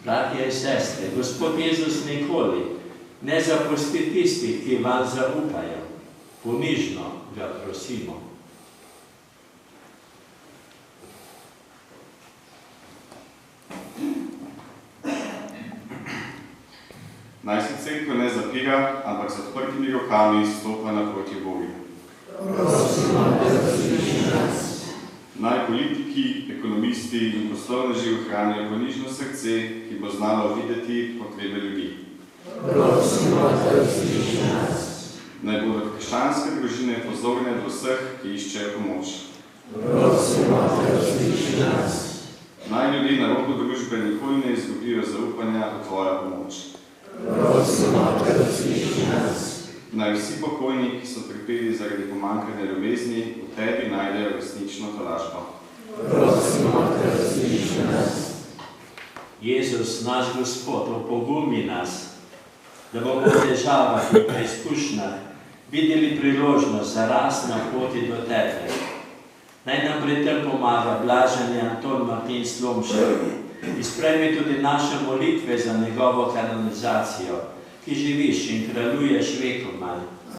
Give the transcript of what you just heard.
Bratje in sestre, Gospod Jezus nikoli ne zapusti tistih, ki vam zaupajo. Ponižno ga prosimo. Naj se cerkev ne zapira, ampak z odprtimi rokami stopa naproti Bogu. Prosimo, da različi nas. Naj politiki, ekonomisti in poslovneži ohranijo ponižno srce, ki bo znalo videti potrebe ljudi. Prosimo, da različi nas. Naj bodo krščanske družine pozorne do vseh, ki iščejo pomoč. Prosimo, da različi nas. Naj ljudje na robu družbe nikoli ne izgubijo zaupanja v tvojo pomoč. Prosimo, da različi nas. Naj vsi pokojni, ki so trpeli zaradi pomanjkanja ljubezni, v tebi najdejo resnično tolažbo. Prosimo, da različi nas. Jezus, naš Gospod, opogumi nas, da bomo v težavah in preizkušnjah videli priložnost za rast na poti do tebe. Naj nam pri tem pomaga blaženje Anton Martin Slomšek in sprejmi tudi naše molitve za njegovo kanonizacijo, ki živiš in kraljuješ vekomaj.